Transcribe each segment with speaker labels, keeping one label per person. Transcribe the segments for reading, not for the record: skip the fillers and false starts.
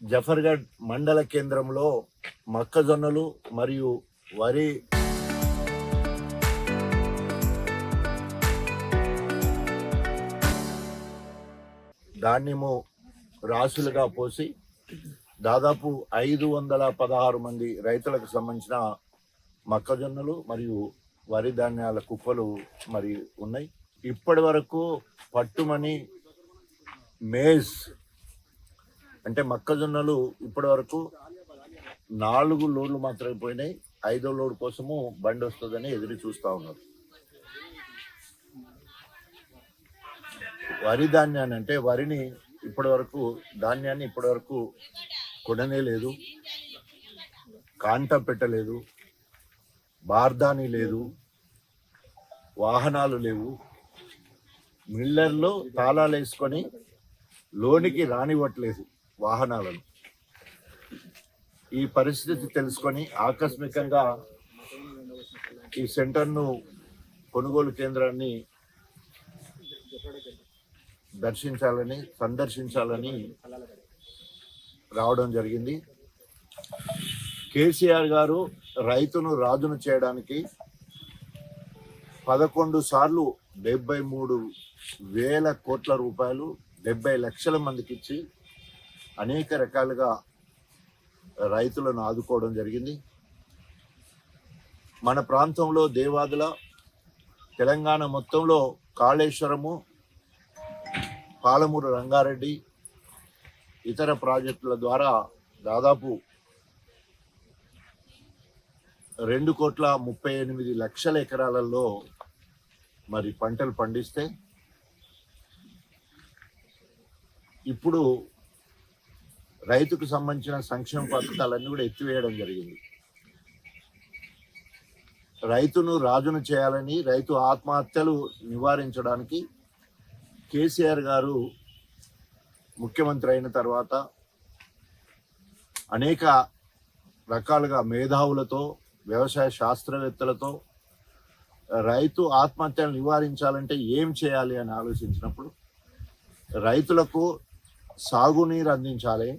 Speaker 1: జఫర్గఢ్ మండల కేంద్రంలో మొక్కజొన్నలు మరియు వరి ధాన్యము రాసులుగా పోసి దాదాపు 516 మంది రైతులకు సంబంధించిన మొక్కజొన్నలు మరియు వరి ధాన్యాల కుప్పలు మరి ఉన్నాయి. ఇప్పటి వరకు పట్టుమని మేజ్ అంటే మొక్కజొన్నలు ఇప్పటి వరకు 4 లోడ్లు మాత్రమే పోయినాయి. 5వ లోడ్ కోసము బండి వస్తుందని ఎదురు చూస్తూ ఉన్నారు. వరి ధాన్యాన్ని అంటే వరిని ధాన్యాన్ని ఇప్పటి వరకు కొననే లేదు, కాంట పెట్టలేదు, బార్దాని లేదు, వాహనాలు లేవు, మిల్లర్లో తాళాలు వేసుకొని లోనికి రానివ్వట్లేదు వాహనాలను. ఈ పరిస్థితి తెలుసుకొని ఆకస్మికంగా ఈ సెంటర్ను కొనుగోలు కేంద్రాన్ని సందర్శించాలని రావడం జరిగింది. కేసీఆర్ గారు రైతును రాజును చేయడానికి 11 సార్లు 73,000 కోట్ల రూపాయలు 70 లక్షల మందికి ఇచ్చి అనేక రకాలుగా రైతులను ఆదుకోవడం జరిగింది. మన ప్రాంతంలో దేవాదుల, తెలంగాణ మొత్తంలో కాళేశ్వరము, పాలమూరు రంగారెడ్డి, ఇతర ప్రాజెక్టుల ద్వారా దాదాపు 2,38,00,000 ఎకరాలలో మరి పంటలు పండిస్తే ఇప్పుడు రైతుకు సంబంధించిన సంక్షేమ పథకాలన్నీ కూడా ఎత్తివేయడం జరిగింది. రైతును రాజును చేయాలని, రైతు ఆత్మహత్యలు నివారించడానికి కేసీఆర్ గారు ముఖ్యమంత్రి అయిన తర్వాత అనేక రకాలుగా మేధావులతో, వ్యవసాయ శాస్త్రవేత్తలతో రైతు ఆత్మహత్యలు నివారించాలంటే ఏం చేయాలి అని ఆలోచించినప్పుడు రైతులకు సాగునీరు అందించాలి,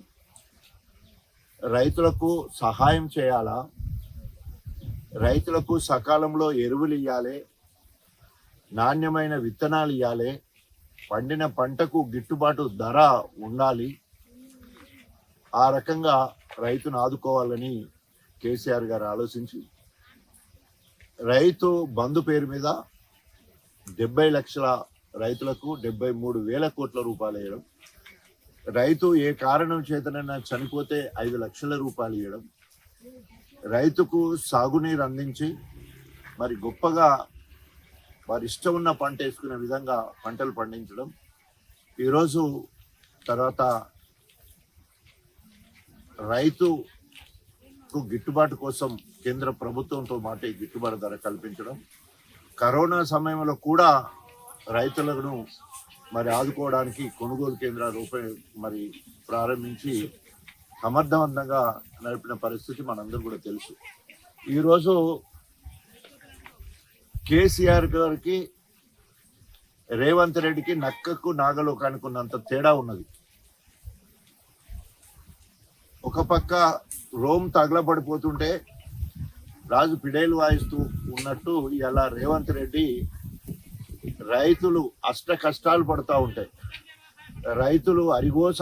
Speaker 1: రైతులకు సహాయం చేయాలా, రైతులకు సకాలంలో ఎరువులు ఇవ్వాలి, నాణ్యమైన విత్తనాలు ఇవ్వాలి, పండిన పంటకు గిట్టుబాటు ధర ఉండాలి. ఆ రకంగా రైతును ఆదుకోవాలని కేసీఆర్ గారు ఆలోచించి రైతు బంధు పేరు మీద 70 లక్షల రైతులకు 73,000 కోట్ల రూపాయలు వేయడం, రైతు ఏ కారణం చేతనైనా చనిపోతే 5 లక్షల రూపాయలు ఇవ్వడం, రైతుకు సాగునీరు అందించి మరి గొప్పగా వారి ఇష్టం ఉన్న పంట వేసుకునే విధంగా పంటలు పండించడం. ఈరోజు తర్వాత రైతుకు గిట్టుబాటు కోసం కేంద్ర ప్రభుత్వంతో మాట గిట్టుబాటు ధర కల్పించడం, కరోనా సమయంలో కూడా రైతులను మరి ఆదుకోవడానికి కొనుగోలు కేంద్రాలు మరి ప్రారంభించి సమర్థవంతంగా నడిపిన పరిస్థితి మనందరూ కూడా తెలుసు. ఈరోజు కేసీఆర్ గారికి రేవంత్ రెడ్డికి నక్కకు నాగలోకానికి ఉన్నంత తేడా ఉన్నది. ఒక పక్క రోమ్ తగలబడిపోతుంటే రాజు పిడేలు వాయిస్తూ ఉన్నట్టు ఇలా రేవంత్ రెడ్డి రైతులు అష్ట కష్టాలు పడుతూ ఉంటాయి, రైతులు అరిగోస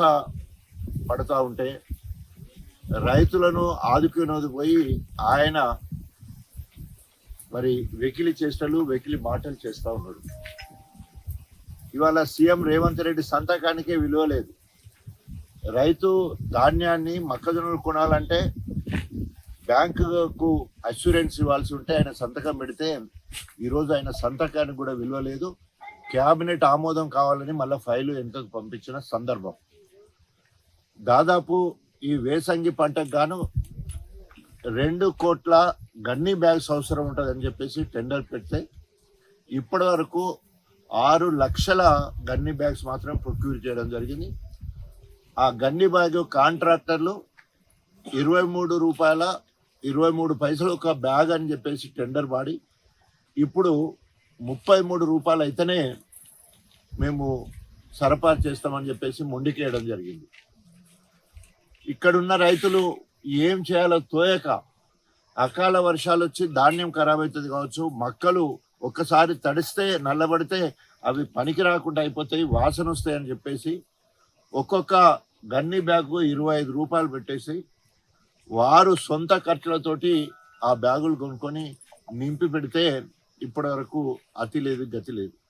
Speaker 1: పడుతూ ఉంటే రైతులను ఆదుకునేది పోయి ఆయన మరి వెకిలి చేష్టలు, వెకిలి మాటలు చేస్తూ ఉన్నాడు. ఇవాళ సీఎం రేవంత్ రెడ్డి సంతకానికే విలువ లేదు. రైతు ధాన్యాన్ని మొక్కజొన్నలు కొనాలంటే బ్యాంకుకు అష్యూరెన్స్ ఇవ్వాల్సి ఉంటే ఆయన సంతకం పెడితే ఈరోజు ఆయన సంతకానికి కూడా విలువ లేదు. క్యాబినెట్ ఆమోదం కావాలని మళ్ళీ ఫైలు వెనుకకు పంపించిన సందర్భం. దాదాపు ఈ వేసంగి పంటకు గాను 2 కోట్ల గన్నీ బ్యాగ్స్ అవసరం ఉంటుందని చెప్పేసి టెండర్ పెడితే ఇప్పటి వరకు 6 లక్షల గన్నీ బ్యాగ్స్ మాత్రం ప్రొక్యూర్ చేయడం జరిగింది. ఆ గన్నీ బ్యాగ్ కాంట్రాక్టర్లు 23 రూపాయల 23 పైసలు ఒక బ్యాగ్ అని చెప్పేసి టెండర్ పాడి ఇప్పుడు 33 రూపాయలు అయితేనే మేము సరఫరా చేస్తామని చెప్పేసి మొండికేయడం జరిగింది. ఇక్కడున్న రైతులు ఏం చేయాలో తోయక అకాల వర్షాలు వచ్చి ధాన్యం ఖరాబ్ అవుతుంది కావచ్చు, మొక్కలు ఒక్కసారి తడిస్తే నల్లబడితే అవి పనికి రాకుండా అయిపోతాయి, వాసన వస్తాయని చెప్పేసి ఒక్కొక్క గన్ని బ్యాగు 25 రూపాయలు పెట్టేసి వారు సొంత ఖర్చులతోటి ఆ బ్యాగులు కొనుక్కొని నింపి పెడితే ఇప్పటి వరకు అతి లేదు గతి లేదు.